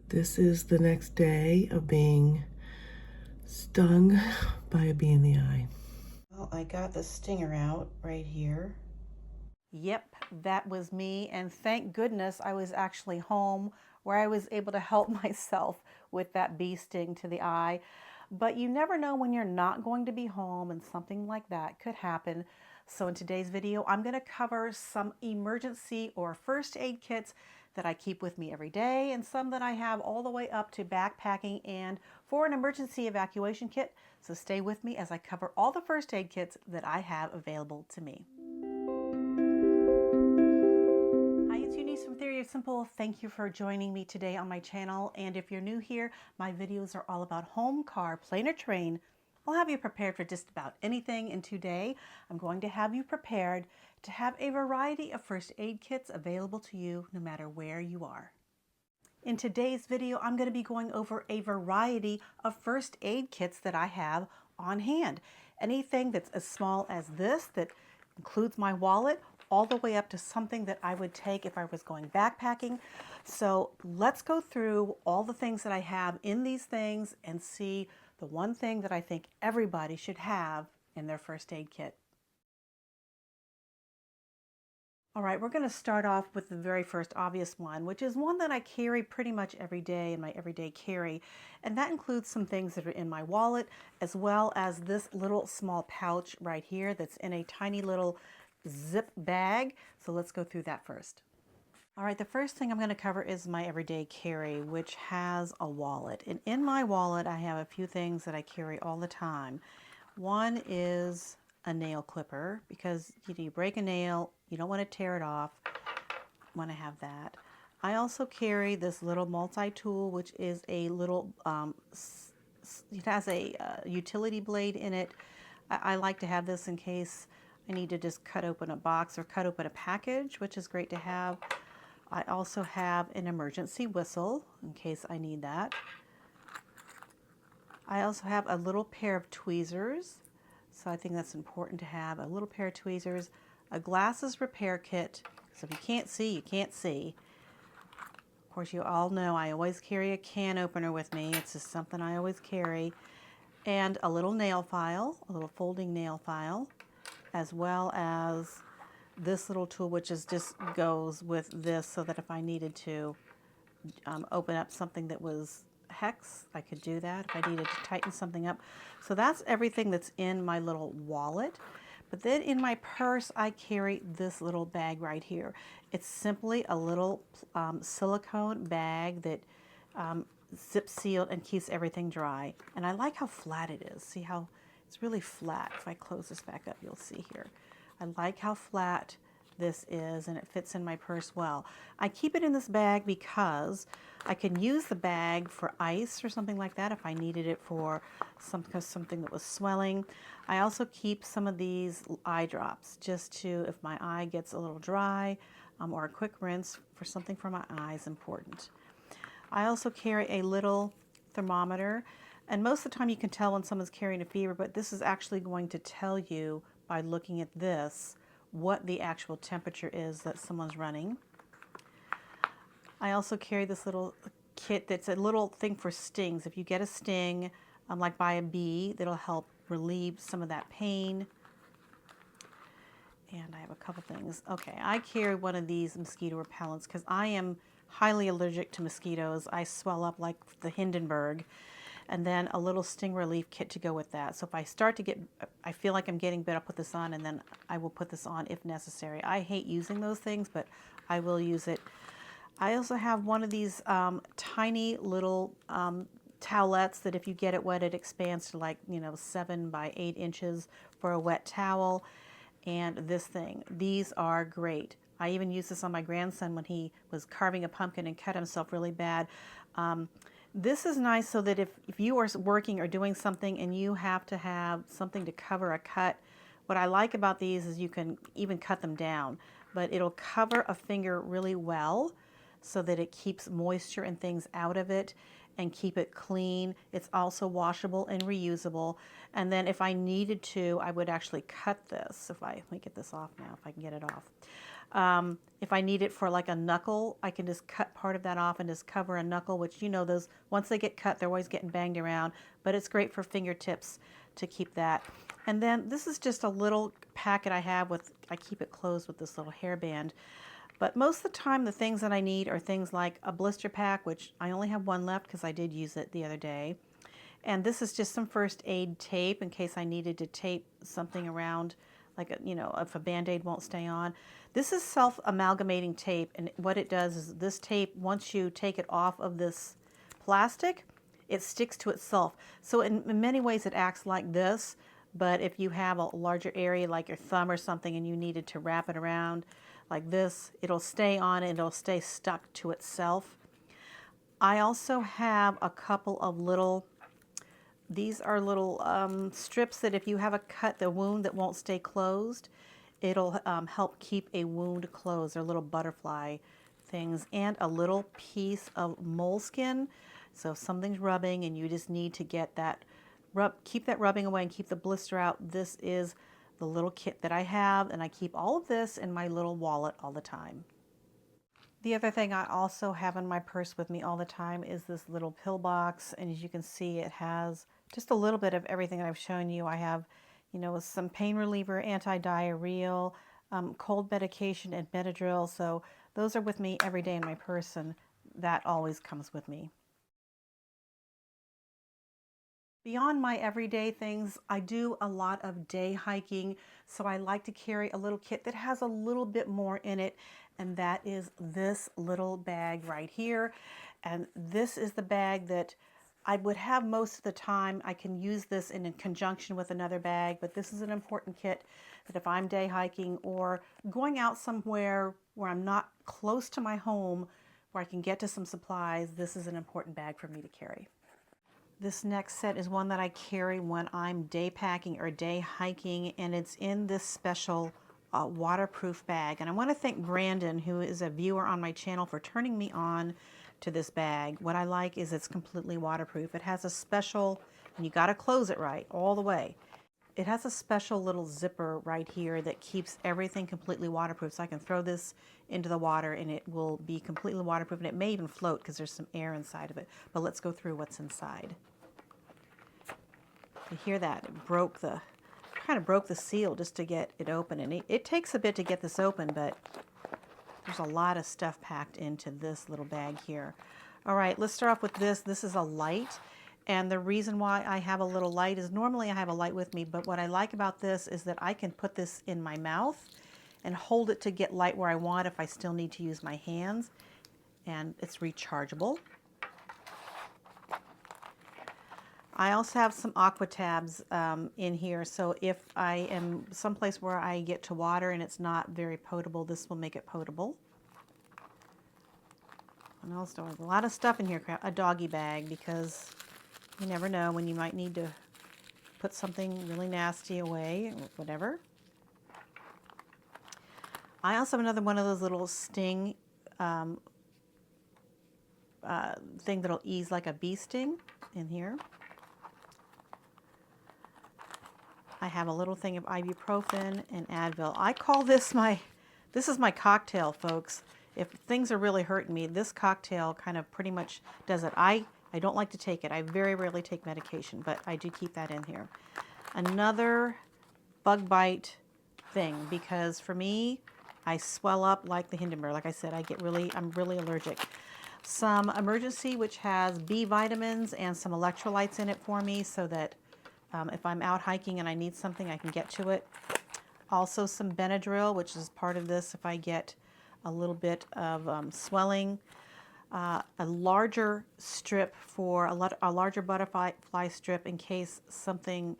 This is the next day of being stung by a bee in the eye. Well, I got the stinger out right here. Yep, that was me, and thank goodness I was actually home where I was able to help myself with that bee sting to the eye. But you never know when you're not going to be home and something like that could happen. So in today's video, I'm going to cover some emergency or first aid kits that I keep with me every day and some that I have all the way up to backpacking and for an emergency evacuation kit. So stay with me as I cover all the first aid kits that I have available to me. Hi, it's Eunice from Theory of Simple. Thank you for joining me today on my channel. And if you're new here, my videos are all about home, car, plane, or train. I'll have you prepared for just about anything. And today, I'm going to have you prepared to have a variety of first aid kits available to you no matter where you are. In today's video, I'm going to be going over a variety of first aid kits that I have on hand. Anything that's as small as this, that includes my wallet, all the way up to something that I would take if I was going backpacking. So let's go through all the things that I have in these things and see the one thing that I think everybody should have in their first aid kit. All right, we're going to start off with the very first obvious one, which is one that I carry pretty much every day in my everyday carry. And that includes some things that are in my wallet, as well as this little small pouch right here that's in a tiny little zip bag. So let's go through that first. All right, the first thing I'm going to cover is my everyday carry, which has a wallet. And in my wallet, I have a few things that I carry all the time. One is a nail clipper, because you break a nail, you don't want to tear it off, want to have that. I also carry this little multi-tool, which is a little, it has a utility blade in it. I like to have this in case I need to just cut open a box or cut open a package, which is great to have. I also have an emergency whistle in case I need that. I also have a little pair of tweezers. So I think that's important to have a little pair of tweezers, a glasses repair kit. So if you can't see, you can't see. Of course, you all know I always carry a can opener with me. It's just something I always carry. And a little nail file, a little folding nail file, as well as this little tool, which is just goes with this so that if I needed to open up something that was hex, I could do that if I needed to tighten something up. So that's everything that's in my little wallet. But then in my purse, I carry this little bag right here. It's simply a little silicone bag that zip sealed and keeps everything dry. And I like how flat it is. See how it's really flat. If I close this back up, you'll see here. I like how flat this is, and it fits in my purse well. I keep it in this bag because I can use the bag for ice or something like that if I needed it for something that was swelling. I also keep some of these eye drops just to, if my eye gets a little dry, or a quick rinse for something for my eyes important. I also carry a little thermometer, and most of the time you can tell when someone's carrying a fever, but this is actually going to tell you by looking at this what the actual temperature is that someone's running. I also carry this little kit that's a little thing for stings. If you get a sting, like by a bee, that'll help relieve some of that pain. And I have a couple things. Okay, I carry one of these mosquito repellents because I am highly allergic to mosquitoes. I swell up like the Hindenburg. And then a little sting relief kit to go with that. So if I start to get, I feel like I'm getting bit, I'll put this on, and then I will put this on if necessary. I hate using those things, but I will use it. I also have one of these tiny little towelettes that if you get it wet, it expands to like, 7 by 8 inches for a wet towel. And this thing, these are great. I even used this on my grandson when he was carving a pumpkin and cut himself really bad. This is nice so that if you are working or doing something and you have to have something to cover a cut, what I like about these is you can even cut them down, but it'll cover a finger really well so that it keeps moisture and things out of it and keep it clean. It's also washable and reusable. And then if I needed to, I would actually cut this. Let me get this off now, if I can get it off. If I need it for like a knuckle, I can just cut part of that off and just cover a knuckle, which you know those, once they get cut, they're always getting banged around, but it's great for fingertips to keep that. And then this is just a little packet I have with, I keep it closed with this little hairband. But most of the time, the things that I need are things like a blister pack, which I only have one left because I did use it the other day. And this is just some first aid tape in case I needed to tape something around, like, you know, if a Band-Aid won't stay on. This is self-amalgamating tape, and what it does is this tape, once you take it off of this plastic, it sticks to itself. So in many ways it acts like this, but if you have a larger area like your thumb or something and you needed to wrap it around like this, it'll stay on and it'll stay stuck to itself. I also have a couple of little, these are little strips that if you have a cut, the wound that won't stay closed, it'll help keep a wound closed. They're little butterfly things, and a little piece of moleskin. So if something's rubbing and you just need to get that, keep that rubbing away and keep the blister out, this is the little kit that I have, and I keep all of this in my little wallet all the time. The other thing I also have in my purse with me all the time is this little pill box, and as you can see, it has just a little bit of everything I've shown you. I have, you know, some pain reliever, anti-diarrheal, cold medication, and Benadryl. So those are with me every day in my purse, and that always comes with me. Beyond my everyday things, I do a lot of day hiking, so I like to carry a little kit that has a little bit more in it, and that is this little bag right here. And this is the bag that I would have most of the time. I can use this in conjunction with another bag, but this is an important kit that if I'm day hiking or going out somewhere where I'm not close to my home, where I can get to some supplies, this is an important bag for me to carry. This next set is one that I carry when I'm day packing or day hiking, and it's in this special waterproof bag. And I want to thank Brandon, who is a viewer on my channel, for turning me on to this bag. What I like is it's completely waterproof. It has a special, and you got to close it right all the way. It has a special little zipper right here that keeps everything completely waterproof. So I can throw this into the water and it will be completely waterproof, and it may even float because there's some air inside of it. But let's go through what's inside. You hear that? It broke the, kind of broke the seal just to get it open. And it takes a bit to get this open, but there's a lot of stuff packed into this little bag here. All right, let's start off with this. This is a light. And the reason why I have a little light is normally I have a light with me, but what I like about this is that I can put this in my mouth and hold it to get light where I want if I still need to use my hands. And it's rechargeable. I also have some aqua tabs in here, so if I am someplace where I get to water and it's not very potable, this will make it potable. And also a lot of stuff in here, a doggy bag, because you never know when you might need to put something really nasty away or whatever. I also have another one of those little sting thing that'll ease like a bee sting in here. I have a little thing of ibuprofen and Advil. I call this this is my cocktail, folks. If things are really hurting me, this cocktail kind of pretty much does it. I don't like to take it. I very rarely take medication, but I do keep that in here. Another bug bite thing, because for me, I swell up like the Hindenburg. Like I said, I'm really allergic. Some emergency, which has B vitamins and some electrolytes in it for me, so that if I'm out hiking and I need something, I can get to it. Also some Benadryl, which is part of this if I get a little bit of swelling. A larger strip for a larger butterfly strip in case something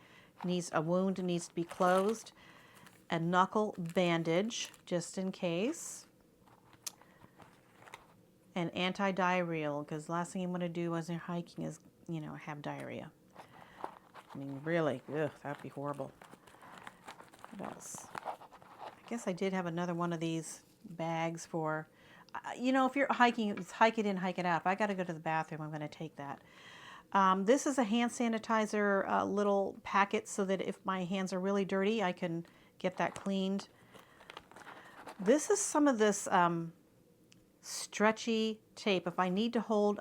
a wound needs to be closed. A knuckle bandage just in case. And anti-diarrheal, because the last thing you want to do as you're hiking is, you know, have diarrhea. I mean, really, ugh, that'd be horrible. What else? I guess I did have another one of these bags for, you know, if you're hiking, it's hike it in, hike it out. If I got to go to the bathroom, I'm going to take that. This is a hand sanitizer little packet so that if my hands are really dirty, I can get that cleaned. This is some of this stretchy tape. If I need to hold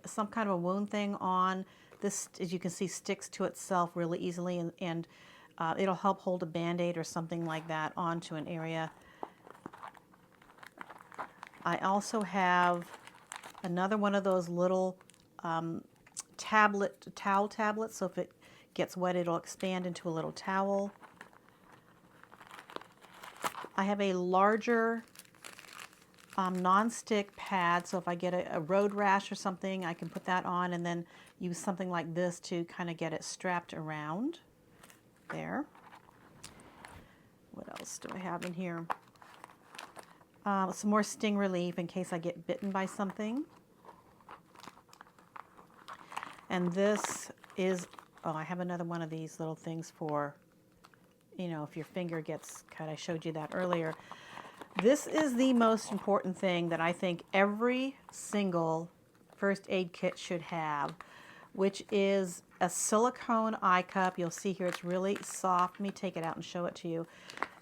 some kind of a wound thing on, this, as you can see, sticks to itself really easily, and it'll help hold a Band-Aid or something like that onto an area. I also have another one of those little towel tablets, so if it gets wet, it'll expand into a little towel. I have a larger non-stick pad, so if I get a road rash or something, I can put that on and then use something like this to kind of get it strapped around there. What else do I have in here? Some more sting relief in case I get bitten by something. And this is, oh, I have another one of these little things for, you know, if your finger gets cut. I showed you that earlier. This is the most important thing that I think every single first aid kit should have, which is a silicone eye cup. You'll see here it's really soft. Let me take it out and show it to you.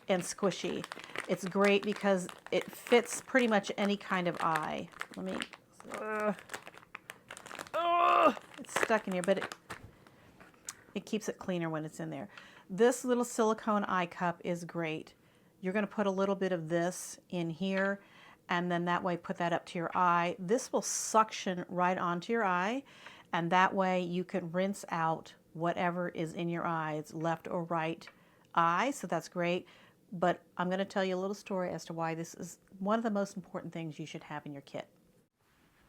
And squishy. It's great because it fits pretty much any kind of eye. Let me, it's stuck in here, but it keeps it cleaner when it's in there. This little silicone eye cup is great. You're going to put a little bit of this in here, and then that way put that up to your eye. This will suction right onto your eye, and that way you can rinse out whatever is in your eyes, left or right eye, so that's great. But I'm going to tell you a little story as to why this is one of the most important things you should have in your kit.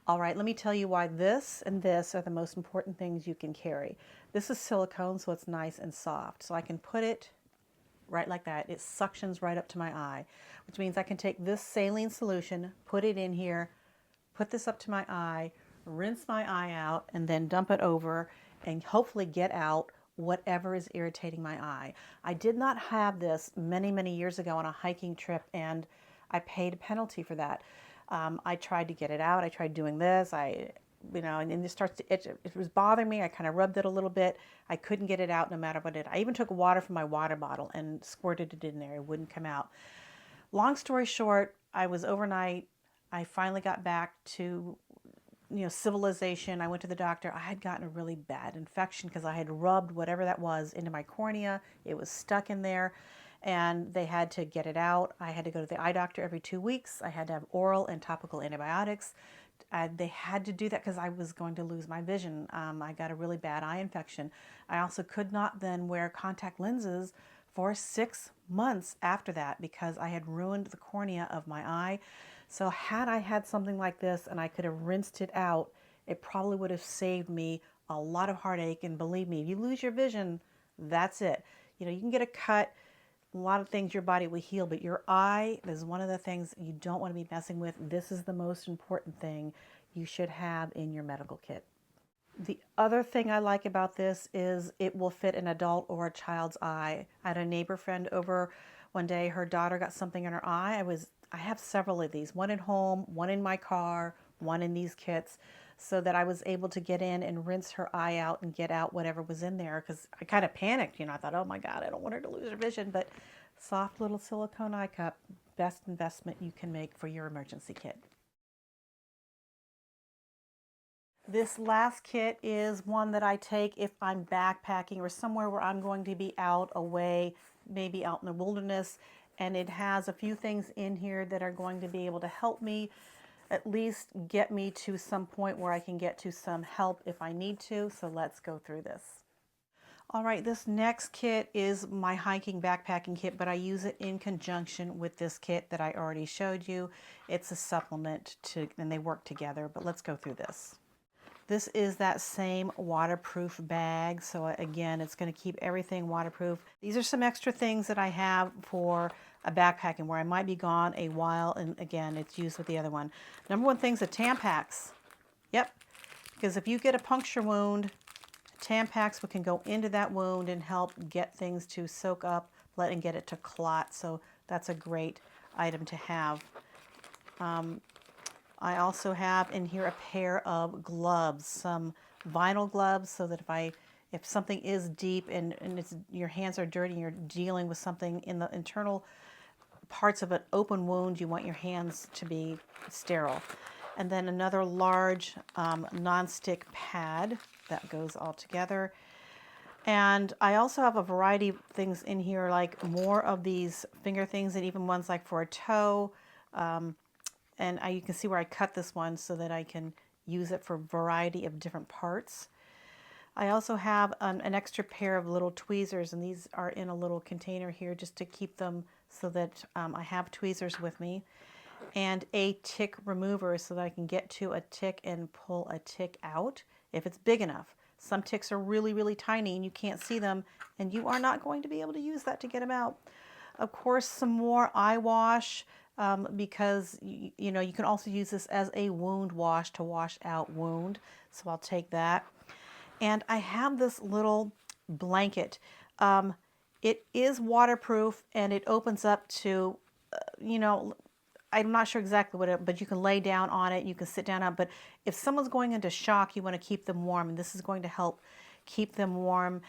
All right, let me tell you why this and this are the most important things you can carry. This is silicone, so it's nice and soft. So I can put it right like that. It suctions right up to my eye, which means I can take this saline solution, put it in here, put this up to my eye, rinse my eye out, and then dump it over and hopefully get out whatever is irritating my eye. I did not have this many, many years ago on a hiking trip, and I paid a penalty for that. I tried to get it out. I tried doing this. You know, and it starts to itch. It was bothering me. I kind of rubbed it a little bit. I couldn't get it out no matter what it. I even took water from my water bottle and squirted it in there. It wouldn't come out. Long story short, I was overnight. I finally got back to, you know, civilization. I went to the doctor. I had gotten a really bad infection because I had rubbed whatever that was into my cornea. It was stuck in there, and they had to get it out. I had to go to the eye doctor every 2 weeks. I had to have oral and topical antibiotics. They had to do that because I was going to lose my vision. I got a really bad eye infection. I also could not then wear contact lenses for 6 months after that because I had ruined the cornea of my eye. So had I had something like this and I could have rinsed it out, it probably would have saved me a lot of heartache. And believe me, if you lose your vision, that's it. You know, you can get a cut, a lot of things your body will heal, but your eye is one of the things you don't want to be messing with. This is the most important thing you should have in your medical kit. The other thing I like about this is it will fit an adult or a child's eye. I had a neighbor friend over one day. Her daughter got something in her eye. I have several of these, one at home, one in my car, one in these kits, so that I was able to get in and rinse her eye out and get out whatever was in there, because I kind of panicked. You know, I thought, oh my God, I don't want her to lose her vision. But soft little silicone eye cup, best investment you can make for your emergency kit. This last kit is one that I take if I'm backpacking or somewhere where I'm going to be out away, maybe out in the wilderness, and it has a few things in here that are going to be able to help me at least get me to some point where I can get to some help if I need to. So let's go through this. All right, this next kit is my hiking backpacking kit, but I use it in conjunction with this kit that I already showed you. It's a supplement and they work together, but let's go through this. This is that same waterproof bag. So again, it's going to keep everything waterproof. These are some extra things that I have for a backpacking where I might be gone a while. And again, it's used with the other one. Number one thing is the Tampax. Yep. Because if you get a puncture wound, Tampax can go into that wound and help get things to soak up, and get it to clot. So that's a great item to have. I also have in here a pair of gloves, some vinyl gloves, so that if something is deep and your hands are dirty and you're dealing with something in the internal parts of an open wound, you want your hands to be sterile. And then another large non-stick pad that goes all together. And I also have a variety of things in here, like more of these finger things and even ones like for a toe. And you can see where I cut this one so that I can use it for a variety of different parts. I also have an extra pair of little tweezers, and these are in a little container here just to keep them so that I have tweezers with me. And a tick remover so that I can get to a tick and pull a tick out if it's big enough. Some ticks are really, really tiny and you can't see them, and you are not going to be able to use that to get them out. Of course, some more eye wash because you know you can also use this as a wound wash to wash out wound. So I'll take that. And I have this little blanket. It is waterproof and it opens up to, you know, I'm not sure exactly what it, but you can lay down on it, you can sit down on it. But if someone's going into shock, you want to keep them warm, and this is going to help keep them warm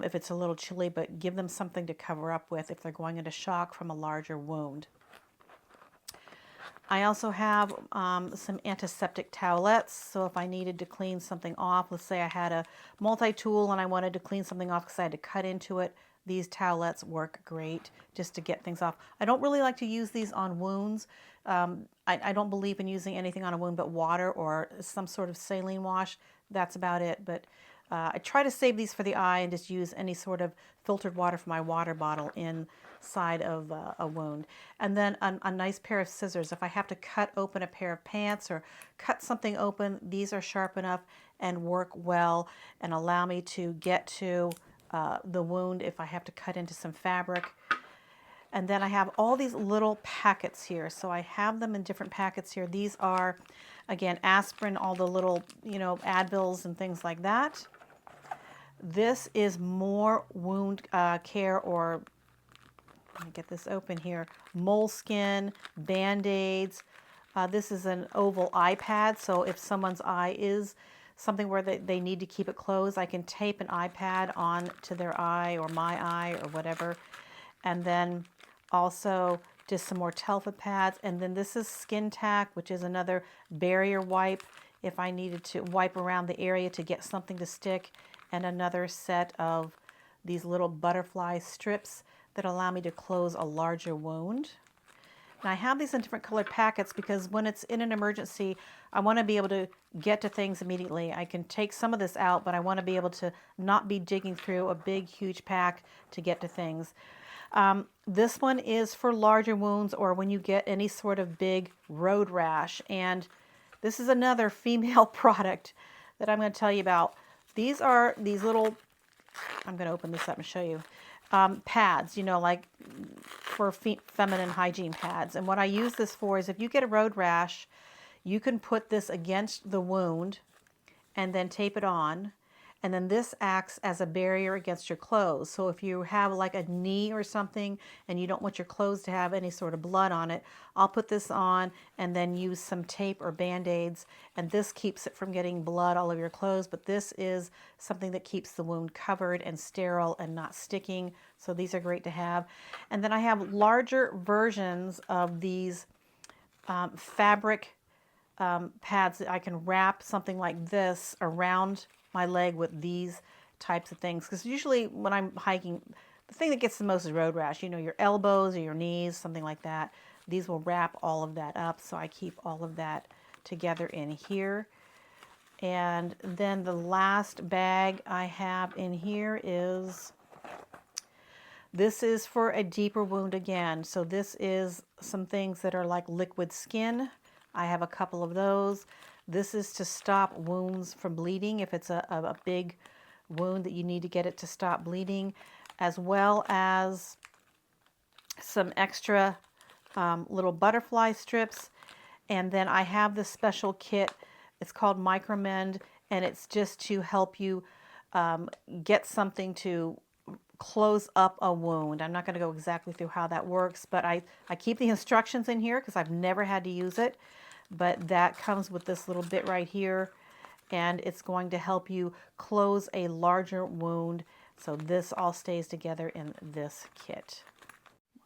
if it's a little chilly, but give them something to cover up with if they're going into shock from a larger wound. I also have some antiseptic towelettes, so if I needed to clean something off, let's say I had a multi-tool and I wanted to clean something off because I had to cut into it, these towelettes work great just to get things off. I don't really like to use these on wounds. I don't believe in using anything on a wound but water or some sort of saline wash. That's about it. But I try to save these for the eye and just use any sort of filtered water from my water bottle inside of a wound. And then a nice pair of scissors. If I have to cut open a pair of pants or cut something open, these are sharp enough and work well and allow me to get to the wound if I have to cut into some fabric. And then I have all these little packets here. So I have them in different packets here. These are, again, aspirin, all the little, you know, Advils and things like that. This is more wound care, or let me get this open here, moleskin, Band-Aids. This is an oval eye pad, so if someone's eye is something where they need to keep it closed, I can tape an iPad on to their eye or my eye or whatever. And then also just some more Telfa pads. And then this is Skin Tack, which is another barrier wipe if I needed to wipe around the area to get something to stick. And another set of these little butterfly strips that allow me to close a larger wound. And I have these in different colored packets because when it's in an emergency, I want to be able to get to things immediately. I can take some of this out, but I want to be able to not be digging through a big, huge pack to get to things. This one is for larger wounds or when you get any sort of big road rash. And this is another female product that I'm going to tell you about. These are these little, I'm going to open this up and show you, pads, you know, like for feminine hygiene pads. And what I use this for is if you get a road rash, you can put this against the wound and then tape it on. And then this acts as a barrier against your clothes. So if you have like a knee or something and you don't want your clothes to have any sort of blood on it, I'll put this on and then use some tape or Band-Aids. And this keeps it from getting blood all over your clothes. But this is something that keeps the wound covered and sterile and not sticking. So these are great to have. And then I have larger versions of these fabric pads that I can wrap something like this around my leg with these types of things. Because usually when I'm hiking, the thing that gets the most is road rash. You know, your elbows or your knees, something like that. These will wrap all of that up. So I keep all of that together in here. And then the last bag I have in here is, this is for a deeper wound again. So this is some things that are like liquid skin. I have a couple of those. This is to stop wounds from bleeding if it's a big wound that you need to get it to stop bleeding, as well as some extra little butterfly strips. And then I have this special kit. It's called Micromend, and it's just to help you get something to close up a wound. I'm not going to go exactly through how that works, but I keep the instructions in here because I've never had to use it. But that comes with this little bit right here, and it's going to help you close a larger wound. So this all stays together in this kit.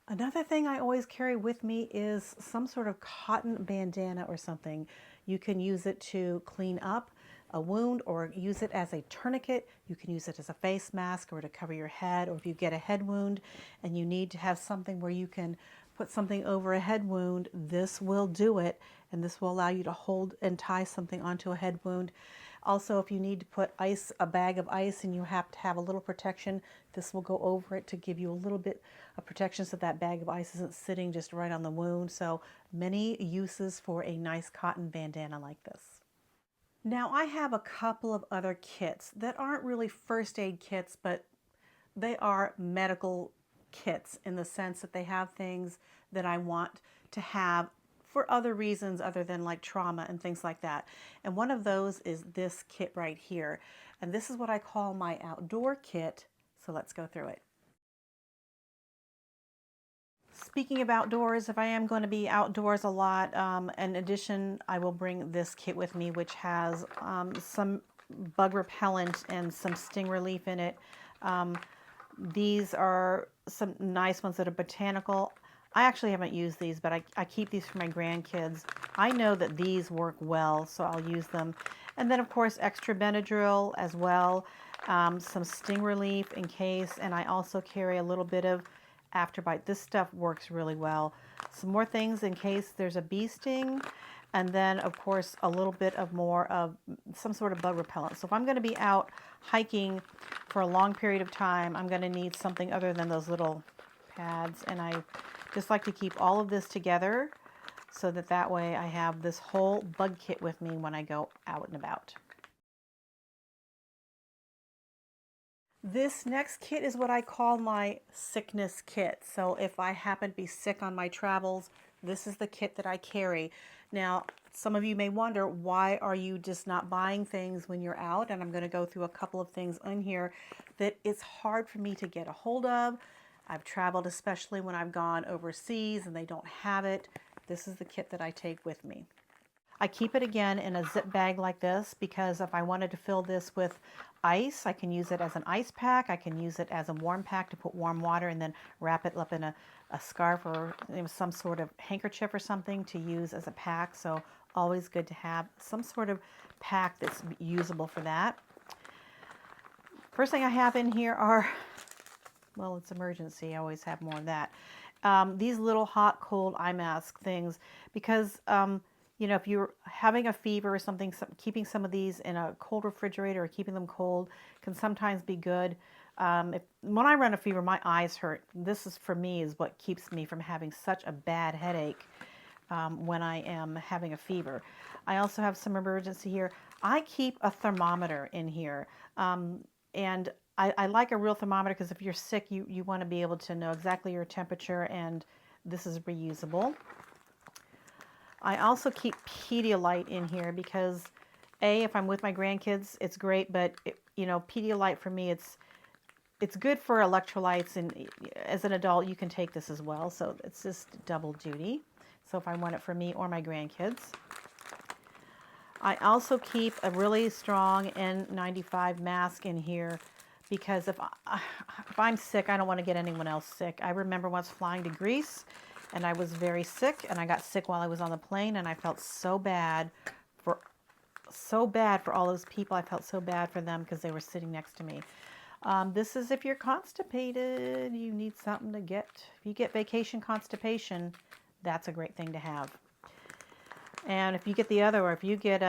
Another thing I always carry with me is some sort of cotton bandana or something. You can use it to clean up a wound or use it as a tourniquet. You can use it as a face mask or to cover your head, or if you get a head wound and you need to have something where you can put something over a head wound, this will do it, and this will allow you to hold and tie something onto a head wound. Also, if you need to put ice, a bag of ice, and you have to have a little protection, this will go over it to give you a little bit of protection so that bag of ice isn't sitting just right on the wound. So many uses for a nice cotton bandana like this. Now I have a couple of other kits that aren't really first aid kits, but they are medical kits in the sense that they have things that I want to have for other reasons other than like trauma and things like that. And one of those is this kit right here. And this is what I call my outdoor kit. So let's go through it. Speaking of outdoors, if I am going to be outdoors a lot, in addition, I will bring this kit with me, which has some bug repellent and some sting relief in it. These are some nice ones that are botanical. I actually haven't used these, but I keep these for my grandkids. I know that these work well, so I'll use them. And then, of course, extra Benadryl as well, some sting relief in case, and I also carry a little bit of Afterbite. This stuff works really well. Some more things in case there's a bee sting, and then of course a little bit of more of some sort of bug repellent. So if I'm going to be out hiking for a long period of time, I'm going to need something other than those little pads, and I just like to keep all of this together so that way I have this whole bug kit with me when I go out and about. This next kit is what I call my sickness kit. So if I happen to be sick on my travels, this is the kit that I carry. Now, some of you may wonder, why are you just not buying things when you're out? And I'm going to go through a couple of things in here that it's hard for me to get a hold of. I've traveled, especially when I've gone overseas and they don't have it. This is the kit that I take with me. I keep it again in a zip bag like this because if I wanted to fill this with ice, I can use it as an ice pack. I can use it as a warm pack to put warm water and then wrap it up in a scarf or some sort of handkerchief or something to use as a pack. So always good to have some sort of pack that's usable for that. First thing I have in here are, well, it's emergency. I always have more of that. These little hot, cold eye mask things because you know, if you're having a fever or something, keeping some of these in a cold refrigerator or keeping them cold can sometimes be good. When I run a fever, my eyes hurt. This is, for me, is what keeps me from having such a bad headache when I am having a fever. I also have some emergency here. I keep a thermometer in here. And I like a real thermometer because if you're sick, you want to be able to know exactly your temperature, and this is reusable. I also keep Pedialyte in here because, if I'm with my grandkids, it's great, but you know, Pedialyte for me, it's good for electrolytes, and as an adult, you can take this as well, so it's just double duty. So if I want it for me or my grandkids. I also keep a really strong N95 mask in here because if I'm sick, I don't want to get anyone else sick. I remember once flying to Greece, and I was very sick, and I got sick while I was on the plane, and I felt so bad for all those people. I felt so bad for them because they were sitting next to me. This is if you're constipated, you need something to get. If you get vacation constipation, that's a great thing to have. And if you get the other, or if you get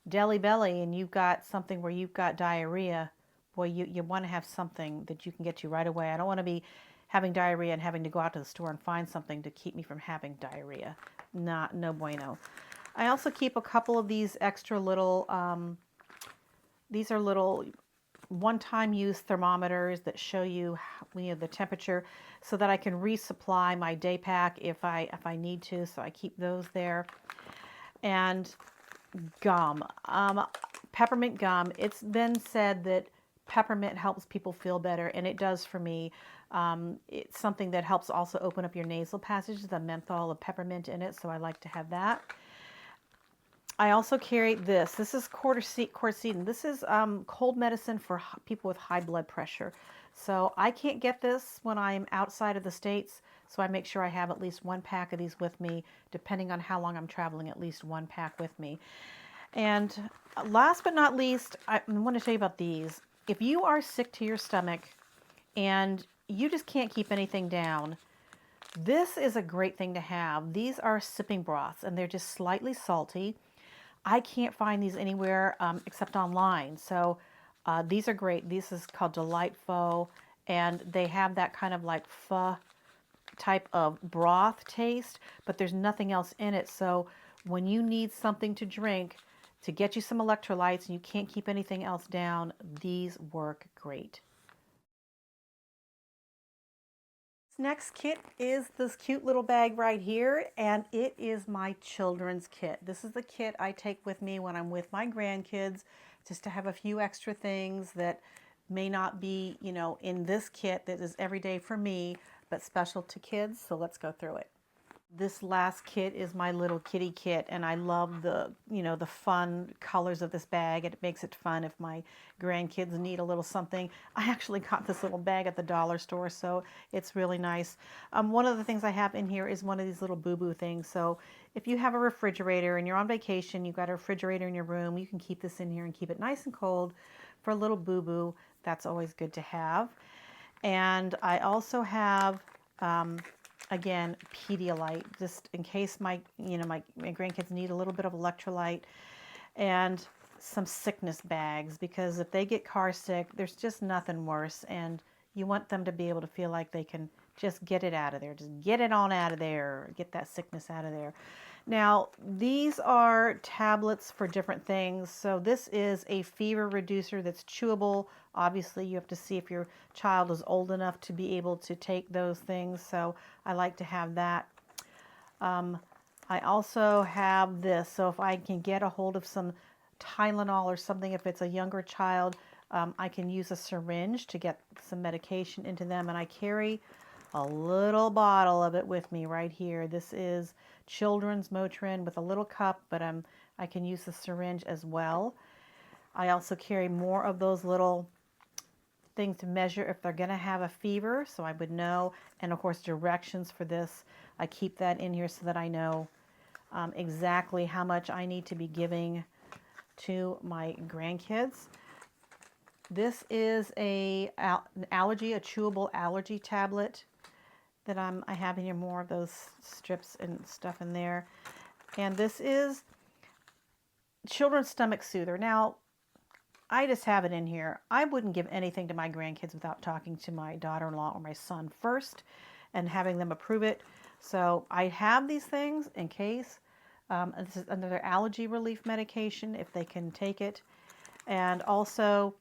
deli belly and you've got something where you've got diarrhea, boy, you want to have something that you can get to right away. I don't want to be having diarrhea and having to go out to the store and find something to keep me from having diarrhea. No bueno. I also keep a couple of these extra little, these are little one-time use thermometers that show you, the temperature so that I can resupply my day pack if I need to. So I keep those there. And gum, peppermint gum. It's been said that peppermint helps people feel better, and it does for me. It's something that helps also open up your nasal passage, the menthol of peppermint in it, so I like to have that. I also carry this. This is quercetin. This is cold medicine for people with high blood pressure. So I can't get this when I'm outside of the States, so I make sure I have at least one pack of these with me, depending on how long I'm traveling, at least one pack with me. And last but not least, I want to tell you about these. If you are sick to your stomach and you just can't keep anything down, this is a great thing to have. These are sipping broths, and they're just slightly salty. I can't find these anywhere except online. So these are great. This is called Delight Pho, and they have that kind of like pho type of broth taste, but there's nothing else in it. So when you need something to drink to get you some electrolytes and you can't keep anything else down, these work great. Next kit is this cute little bag right here, and it is my children's kit. This is the kit I take with me when I'm with my grandkids, just to have a few extra things that may not be, in this kit that is everyday for me, but special to kids. So let's go through it. This last kit is my little kitty kit, and I love the fun colors of this bag. It makes it fun if my grandkids need a little something. I actually got this little bag at the dollar store, so it's really nice. One of the things I have in here is one of these little boo-boo things. So if you have a refrigerator and you're on vacation, you've got a refrigerator in your room, you can keep this in here and keep it nice and cold for a little boo-boo. That's always good to have. And I also have again, Pedialyte, just in case my grandkids need a little bit of electrolyte, and some sickness bags, because if they get car sick, there's just nothing worse, and you want them to be able to feel like they can just get it out of there, just get it on out of there, get that sickness out of there. Now, these are tablets for different things. So this is a fever reducer that's chewable. Obviously, you have to see if your child is old enough to be able to take those things. So I like to have that. I also have this. So if I can get a hold of some Tylenol or something, if it's a younger child, I can use a syringe to get some medication into them. And I carry a little bottle of it with me right here. This is children's Motrin with a little cup, but I can use the syringe as well. I also carry more of those little things to measure if they're going to have a fever, so I would know. And of course, directions for this. I keep that in here so that I know exactly how much I need to be giving to my grandkids. This is a chewable allergy tablet that I have in here, more of those strips and stuff in there. And this is children's stomach soother. Now, I just have it in here. I wouldn't give anything to my grandkids without talking to my daughter-in-law or my son first and having them approve it. So I have these things in case. This is another allergy relief medication if they can take it. And also,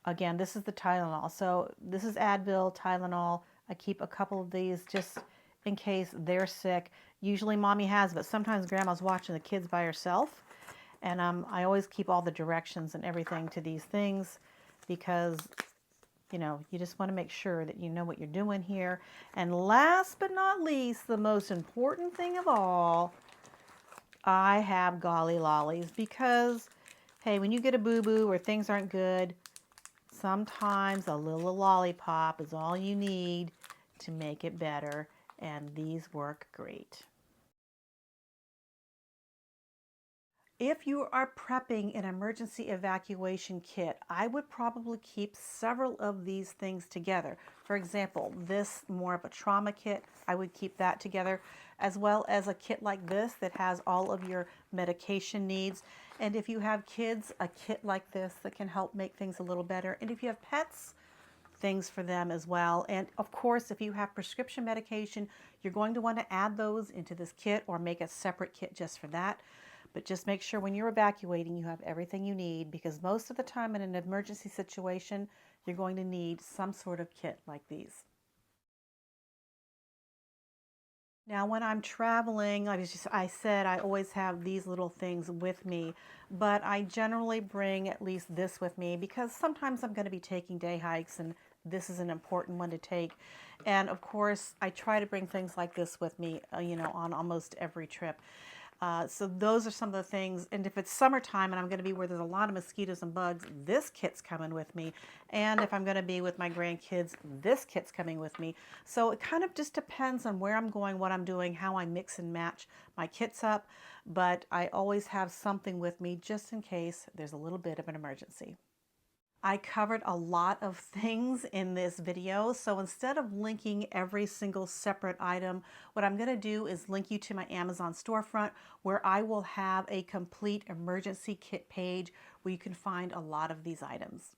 again, this is the Tylenol. So this is Advil, Tylenol. I keep a couple of these just in case they're sick. Usually mommy has, but sometimes grandma's watching the kids by herself. And I always keep all the directions and everything to these things because, you just want to make sure that you know what you're doing here. And last but not least, the most important thing of all, I have Golly Lollies because, hey, when you get a boo-boo or things aren't good, sometimes a little lollipop is all you need to make it better, and these work great. If you are prepping an emergency evacuation kit, I would probably keep several of these things together. For example, this more of a trauma kit, I would keep that together, as well as a kit like this that has all of your medication needs. And if you have kids, a kit like this that can help make things a little better. And if you have pets, things for them as well. And of course, if you have prescription medication, you're going to want to add those into this kit or make a separate kit just for that. But just make sure when you're evacuating, you have everything you need, because most of the time in an emergency situation, you're going to need some sort of kit like these. Now, when I'm traveling, I said I always have these little things with me, but I generally bring at least this with me because sometimes I'm going to be taking day hikes and this is an important one to take. And of course, I try to bring things like this with me, on almost every trip. So those are some of the things. And if it's summertime and I'm going to be where there's a lot of mosquitoes and bugs, this kit's coming with me. And if I'm going to be with my grandkids, this kit's coming with me. So it kind of just depends on where I'm going, what I'm doing, how I mix and match my kits up. But I always have something with me just in case there's a little bit of an emergency. I covered a lot of things in this video, so instead of linking every single separate item, what I'm going to do is link you to my Amazon storefront where I will have a complete emergency kit page where you can find a lot of these items.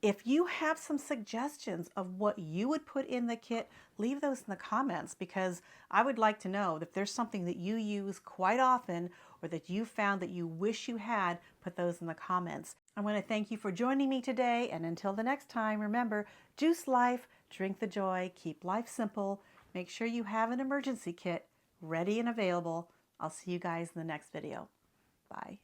If you have some suggestions of what you would put in the kit, leave those in the comments because I would like to know if there's something that you use quite often or that you found that you wish you had, put those in the comments. I want to thank you for joining me today, and until the next time, remember, juice life, drink the joy, keep life simple, make sure you have an emergency kit ready and available. I'll see you guys in the next video. Bye.